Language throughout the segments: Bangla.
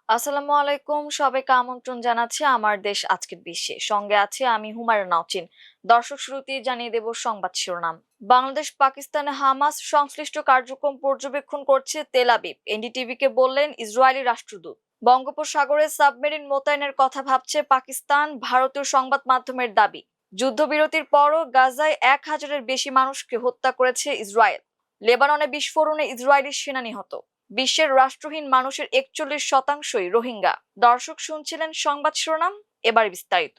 আসসালামু আলাইকুম, সবাইকে আমন্ত্রণ জানাচ্ছি আমার দেশ আজকের বিশ্বে। সঙ্গে আছে আমি হুমায়ুন নাওচিন। দর্শক, শুরুতেই জানিয়ে দেব সংবাদ শিরোনাম। বাংলাদেশ পাকিস্তানে হামাস সংশ্লিষ্ট কার্যক্রম পর্যবেক্ষণ করছে তেল আবিব, এনডিটিভিকে বললেন ইসরায়েলি রাষ্ট্রদূত। বঙ্গোপসাগরে সাবমেরিন মোতায়েনের কথা ভাবছে পাকিস্তান, ভারতীয় সংবাদ মাধ্যমের দাবি। যুদ্ধবিরতির পরও গাজায় 1000-এর বেশি মানুষকে হত্যা করেছে ইসরায়েল। লেবাননে বিস্ফোরণে ইসরায়েলি সেনা নিহত। বিশ্বের রাষ্ট্রহীন মানুষের 41%ই রোহিঙ্গা। দর্শক, শুনছিলেন সংবাদ শিরোনাম, এবার বিস্তারিত।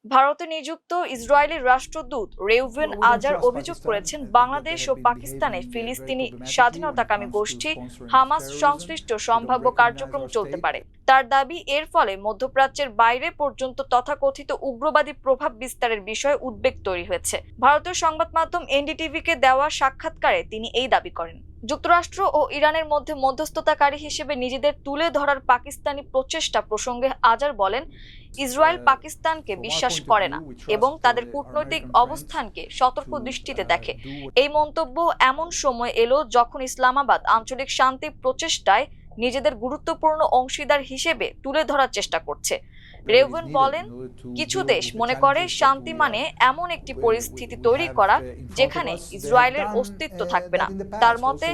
ভারতে নিযুক্ত ইসরায়েলি রাষ্ট্রদূত রেউভেন আজার অভিযোগ করেছেন বাংলাদেশ ও পাকিস্তানে ফিলিস্তিনি স্বাধীনতাকামী গোষ্ঠী হামাস সংশ্লিষ্ট সম্ভাব্য কার্যক্রম চলতে পারে। তার দাবি, এর ফলে মধ্যপ্রাচ্যের বাইরে পর্যন্ত তথাকথিত উগ্রবাদী প্রভাব বিস্তারের বিষয়ে উদ্বেগ তৈরি হয়েছে। ভারতীয় সংবাদ মাধ্যম এনডিটিভিকে দেওয়া সাক্ষাৎকারে তিনি এই দাবি করেন। যুক্তরাষ্ট্র ও ইরানের মধ্যে মধ্যস্থতাকারী হিসেবে নিজেদের তুলে ধরার পাকিস্তানি প্রচেষ্টা প্রসঙ্গে আজার বলেন, ইসরায়েল পাকিস্তানকে বিশ্বাস করে না এবং তাদের কূটনৈতিক অবস্থানকে সতর্ক দৃষ্টিতে দেখে। এই মন্তব্য এমন সময় এলো যখন ইসলামাবাদ আঞ্চলিক শান্তি প্রচেষ্টায় নিজেদের গুরুত্বপূর্ণ অংশীদার হিসেবে তুলে ধরার চেষ্টা করছে। রেউভেন বলেন, কিছু দেশ মনে করে শান্তি মানে এমন একটি পরিস্থিতি তৈরি করা যেখানে ইসরায়েলের অস্তিত্ব থাকবে না। তার মতে,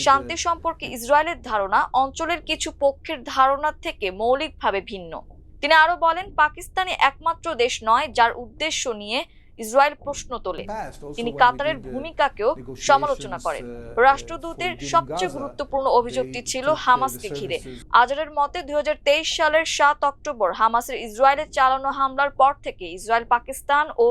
শান্তি সম্পর্কে ইসরায়েলের ধারণা অঞ্চলের কিছু পক্ষের ধারণা থেকে মৌলিকভাবে ভিন্ন। তিনি আরো বলেন, পাকিস্তানই একমাত্র দেশ নয় যার উদ্দেশ্য নিয়ে ইসরায়েল প্রশ্ন তোলে। তিনি কাতারের ভূমিকাকেও সমালোচনা করেন। রাষ্ট্রদূতের সবচেয়ে গুরুত্বপূর্ণ অভিযোগটি ছিল হামাসকে ঘিরে। আজারের মতে 2023 সালের 7 অক্টোবর হামাসের ইসরায়েলে চালানো হামলার পর থেকে ইসরায়েল পাকিস্তান ও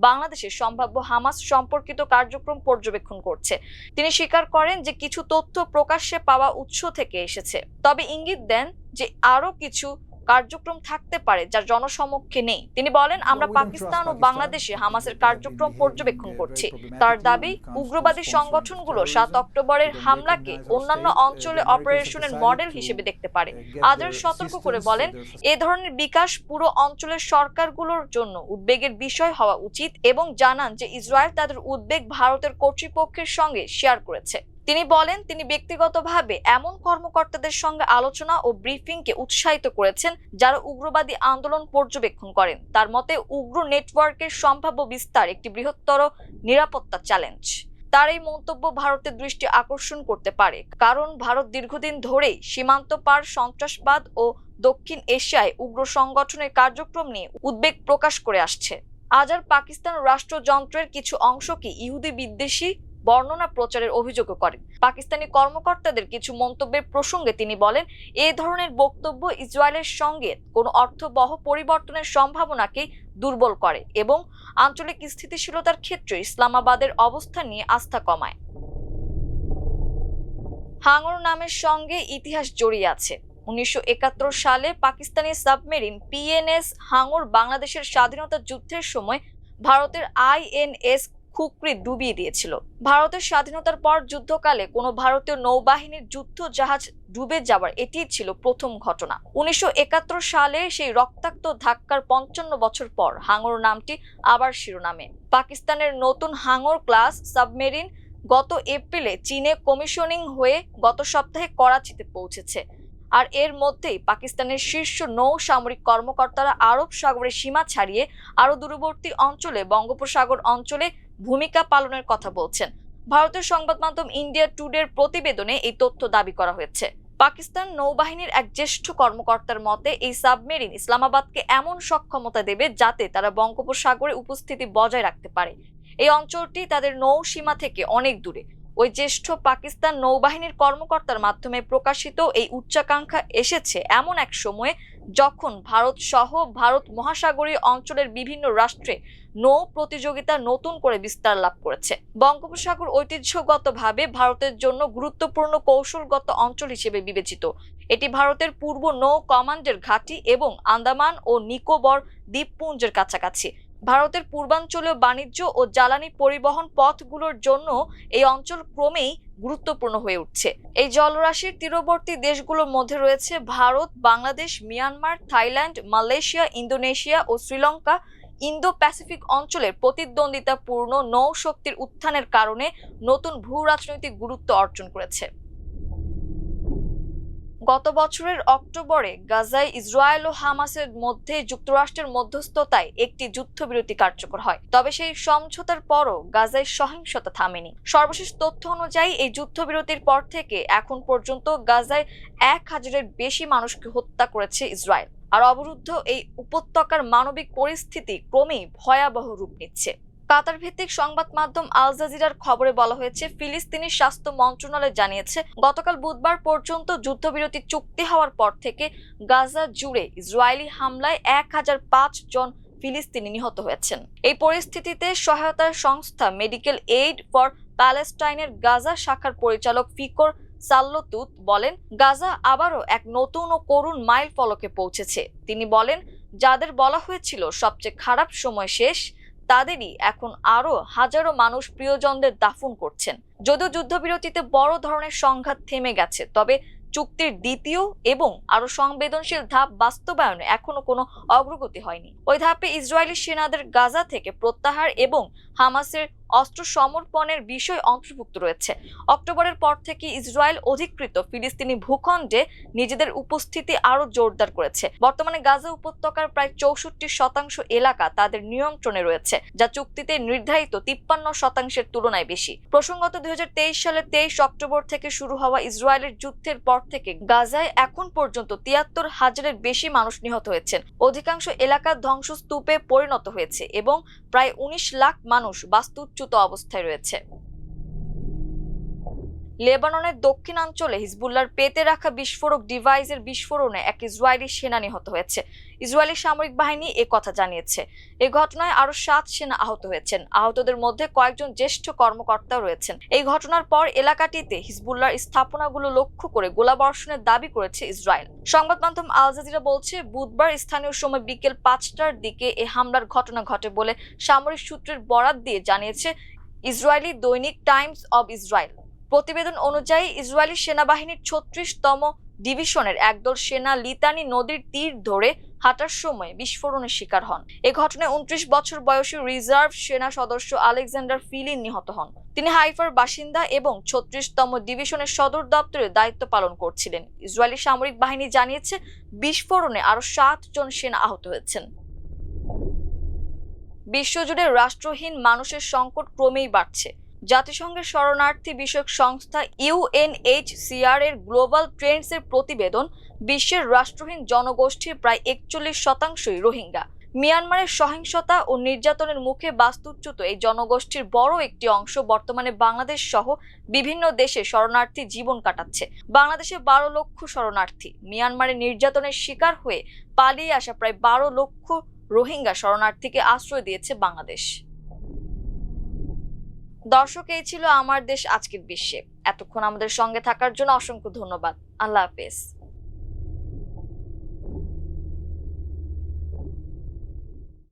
বাংলাদেশের সম্ভাব্য হামাস সম্পর্কিত কার্যক্রম পর্যবেক্ষণ করছে। তিনি স্বীকার করেন যে কিছু তথ্য প্রকাশ্যে পাওয়া উৎস থেকে এসেছে, তবে ইঙ্গিত দেন যে আরো কিছু কার্যক্রম থাকতে পারে যা জনসমক্ষে নেই। তিনি বলেন, আমরা পাকিস্তান ও বাংলাদেশে হামাসের কার্যক্রম পর্যবেক্ষণ করছি। তার দাবি, উগ্রবাদী সংগঠনগুলো 7 অক্টোবরের হামলাকে অন্যান্য অঞ্চলে অপারেশনের মডেল হিসেবে দেখতে পারে। আজার সতর্ক করে বলেন, এ ধরনের বিকাশ পুরো অঞ্চলের সরকারগুলোর জন্য উদ্বেগের বিষয় হওয়া উচিত এবং জানান যে ইসরায়েল তাদের উদ্বেগ ভারতের কর্তৃপক্ষের সঙ্গে শেয়ার করেছে। তিনি বলেন, তিনি ব্যক্তিগতভাবে এমন কর্মকর্তাদের সঙ্গে আলোচনা ও ব্রিফিংকে উৎসাহিত করেছেন যারা উগ্রবাদী আন্দোলন পর্যবেক্ষণ করেন। তার মতে, উগ্র নেটওয়ার্কের সম্ভাব্য বিস্তার একটি বৃহত্তর নিরাপত্তা চ্যালেঞ্জ। তার এই মন্তব্য ভারতের দৃষ্টি আকর্ষণ করতে পারে, কারণ ভারত দীর্ঘদিন ধরেই সীমান্ত পার সন্ত্রাসবাদ ও দক্ষিণ এশিয়ায় উগ্র সংগঠনের কার্যক্রম নিয়ে উদ্বেগ প্রকাশ করে আসছে। আজার পাকিস্তান রাষ্ট্রযন্ত্রের কিছু অংশকে ইহুদি বিদ্বেষী বর্ণনা প্রচারের অভিযোগও করেন। পাকিস্তানি কর্মকর্তাদের কিছু মন্তব্যের প্রসঙ্গে তিনি বলেন, এই ধরনের বক্তব্য ইসরায়েলের সঙ্গে কোনো অর্থবহ পরিবর্তনের সম্ভাবনাকে দুর্বল করে এবং আঞ্চলিক স্থিতিশীলতার ক্ষেত্রে ইসলামাবাদের অবস্থান নিয়ে আস্থা কমায়। হাঙ্গর নামের সঙ্গে ইতিহাস জড়িয়ে আছে। 1971 সালে পাকিস্তানি সাবমেরিন পিএনএস হাঙ্গর বাংলাদেশের স্বাধীনতা যুদ্ধের সময় ভারতের আইএনএস খুকরি ডুবিয়ে দিয়েছিল। ভারতের স্বাধীনতার পর যুদ্ধকালে কোনো ভারতীয় নৌবাহিনীর যুদ্ধ জাহাজ ডুবে যাওয়ার এটিই ছিল প্রথম ঘটনা। 1971 সালে সেই রক্তাক্ত ধাক্কার 55 বছর পর হাঙ্গর নামটি আবার শিরোনামে। পাকিস্তানের নতুন হাঙ্গর ক্লাস সাবমেরিন গত এপ্রিলে চীনে কমিশনিং হয়ে গত সপ্তাহে করাচিতে পৌঁছেছে। আর এর মধ্যেই পাকিস্তানের শীর্ষ নৌ সামরিক কর্মকর্তারা আরব সাগরের সীমা ছাড়িয়ে আরো দূরবর্তী অঞ্চলে বঙ্গোপসাগর অঞ্চলে ভূমিকা পালনের কথা বলছেন। ভারতের সংবাদ মাধ্যম ইন্ডিয়া টুডের প্রতিবেদনে এই তথ্য দাবি করা হয়েছে। পাকিস্তান নৌবাহিনীর এক জ্যেষ্ঠ কর্মকর্তার মতে, এই সাবমেরিন ইসলামাবাদকে এমন সক্ষমতা দেবে যাতে তারা বঙ্গোপসাগরে উপস্থিতি বজায় রাখতে পারে। এই অঞ্চলটি তাদের নৌ সীমা থেকে অনেক দূরে। ওই জ্যেষ্ঠ পাকিস্তান নৌবাহিনীর কর্মকর্তার মাধ্যমে প্রকাশিত এই উচ্চাকাঙ্ক্ষা এসেছে এমন এক সময়ে যখন ভারত সহ ভারত মহাসাগরীয় অঞ্চলের বিভিন্ন রাষ্ট্রে নৌ প্রতিযোগিতা নতুন করে বিস্তার লাভ করেছে। বঙ্গোপসাগর ঐতিহ্যগতভাবে ভারতের জন্য গুরুত্বপূর্ণ কৌশলগত অঞ্চল হিসেবে বিবেচিত। এটি ভারতের পূর্ব নৌ কমান্ডের ঘাঁটি এবং আন্দামান ও নিকোবর দ্বীপপুঞ্জের কাছাকাছি। ভারতের পূর্বাঞ্চলীয় বাণিজ্য ও জ্বালানি পরিবহন পথগুলোর জন্য এই অঞ্চল ক্রমেই গুরুত্বপূর্ণ হয়ে উঠছে। এই জলরাশির তীরবর্তী দেশগুলোর মধ্যে রয়েছে Bharat, Bangladesh, Myanmar, Thailand, Malaysia, Indonesia ও শ্রীলঙ্কা। ইন্দো প্যাসিফিক অঞ্চলের প্রতিদ্বন্দ্বিতাপূর্ণ নৌ শক্তির উত্থানের কারণে নতুন ভূ রাজনৈতিক গুরুত্ব অর্জন করেছে। গত বছরের অক্টোবরে গাজায় ইসরায়েল ও হামাসের মধ্যে যুক্তরাষ্ট্রের মধ্যস্থতায় একটি যুদ্ধবিরতি কার্যকর হয়, তবে সেই সমঝোতার পরও গাজায় সহিংসতা থামেনি। সর্বশেষ তথ্য অনুযায়ী এই যুদ্ধবিরতির পর থেকে এখন পর্যন্ত গাজায় 1000-এর বেশি মানুষকে হত্যা করেছে ইসরায়েল। আর অবরুদ্ধ এই উপত্যকার মানবিক পরিস্থিতি ক্রমেই ভয়াবহ রূপ নিচ্ছে। কাতার ভিত্তিক সংবাদ মাধ্যম আল জাজিরার খবরে বলা হয়েছে, ফিলিস্তিনি স্বাস্থ্য মন্ত্রণালয় জানিয়েছে গতকাল বুধবার পর্যন্ত যুদ্ধবিরতি চুক্তি হওয়ার পর থেকে গাজা জুড়ে ইসরায়েলি হামলায় 1005 জন ফিলিস্তিনি নিহত হয়েছেন। এই পরিস্থিতিতে সহায়তার সংস্থা মেডিকেল এইড ফর প্যালেস্টাইনের গাজা শাখার পরিচালক ফিকর সাল্লতুত বলেন, গাজা আবারও এক নতুন ও করুণ মাইল ফলকে পৌঁছেছে। তিনি বলেন, যাদের বলা হয়েছিল সবচেয়ে খারাপ সময় শেষ, তাদেরই এখন আরো হাজারো মানুষ প্রিয়জনদের দাফন করছেন। যদিও যুদ্ধবিরতিতে বড় ধরনের সংঘাত থেমে গেছে, তবে চুক্তির দ্বিতীয় এবং আরো সংবেদনশীল ধাপ বাস্তবায়নে এখনো কোনো অগ্রগতি হয়নি। ওই ধাপে ইসরায়েলি সেনাদের গাজা থেকে প্রত্যাহার এবং হামাসের অস্ত্র সমর্পণের বিষয় অন্তর্ভুক্ত রয়েছে। অক্টোবরের পর থেকে ইসরায়েল অধিকৃত ফিলিস্তিনি ভূখণ্ডে নিজেদের উপস্থিতি আরো জোরদার করেছে। বর্তমানে গাজা উপত্যকার প্রায় 64% এলাকা তাদের নিয়ন্ত্রণে রয়েছে, যা চুক্তিতে নির্ধারিত 53% তুলনায় বেশি। প্রসঙ্গত 2023 সালের 23 অক্টোবর থেকে শুরু হওয়া ইসরায়েলের যুদ্ধের পর থেকে গাজায় এখন পর্যন্ত 73,000-এর বেশি মানুষ নিহত হয়েছেন। অধিকাংশ এলাকা ধ্বংসস্তূপে পরিণত হয়েছে এবং প্রায় 19 লাখ মানুষ বাস্তুচ্যুত অবস্থায় রয়েছে। লেবাননের দক্ষিণাঞ্চলে হিজবুল্লাহর পেতে রাখা বিস্ফোরক ডিভাইসের বিস্ফোরণে এক ইসরায়েলি সেনা নিহত হয়েছে। ইসরায়েলি সামরিক বাহিনী কথা জানিয়েছে। এই ঘটনায় আরো 7 সেনা আহত হয়েছেন। আহতদের মধ্যে কয়েকজন জ্যেষ্ঠ কর্মকর্তাও রয়েছেন। এই ঘটনার পর এলাকাটিতে হিজবুল্লাহর স্থাপনাগুলো লক্ষ্য করে গোলাবর্ষণের দাবি করেছে ইসরায়েল। সংবাদ মাধ্যম আল জাজিরা বলছে, বুধবার স্থানীয় সময় বিকেল 5টার দিকে এই হামলার ঘটনা ঘটে বলে সামরিক সূত্রের বরাত দিয়ে জানিয়েছে ইসরায়েলি দৈনিক টাইমস অব ইসরায়েল। প্রতিবেদন অনুযায়ী ইসরায়েলি সেনাবাহিনীর 36তম ডিভিশনের একদল সেনা লিতানি নদীর তীর ধরে হাঁটার সময় বিস্ফোরণের শিকার হন। এ ঘটনায় 29 বছর বয়সী রিজার্ভ সেনা সদস্য আলেকজান্ডার ফিলিন নিহত হন। তিনি হাইফার বাসিন্দা এবং 36তম ডিভিশনের সদর দপ্তরে দায়িত্ব পালন করছিলেন। ইসরায়েলি সামরিক বাহিনী জানিয়েছে বিস্ফোরণে আরো 7 জন সেনা আহত হয়েছেন। বিশ্বজুড়ে রাষ্ট্রহীন মানুষের সংকট ক্রমেই বাড়ছে। জাতিসংঘের শরণার্থী বিষয়ক সংস্থা UNHCR এর গ্লোবাল ট্রেন্ডস এর প্রতিবেদন, বিশ্বের রাষ্ট্রহীন জনগোষ্ঠীর প্রায় 41%ই রোহিঙ্গা। মিয়ানমারের সহিংসতা ও নির্যাতনের মুখে বাস্তুচ্যুত এই জনগোষ্ঠীর বড় একটি অংশ বর্তমানে বাংলাদেশ সহ বিভিন্ন দেশে শরণার্থী জীবন কাটাচ্ছে। বাংলাদেশে 12 লক্ষ শরণার্থী, মিয়ানমারের নির্যাতনের শিকার হয়ে পালিয়ে আসা প্রায় 12 লক্ষ রোহিঙ্গা শরণার্থীকে আশ্রয় দিয়েছে বাংলাদেশ। দর্শক, এই ছিল আমার দেশ আজকের বিশ্বে। এতক্ষণ আমাদের সঙ্গে থাকার জন্য অসংখ্য ধন্যবাদ। আল্লাহ হাফেজ।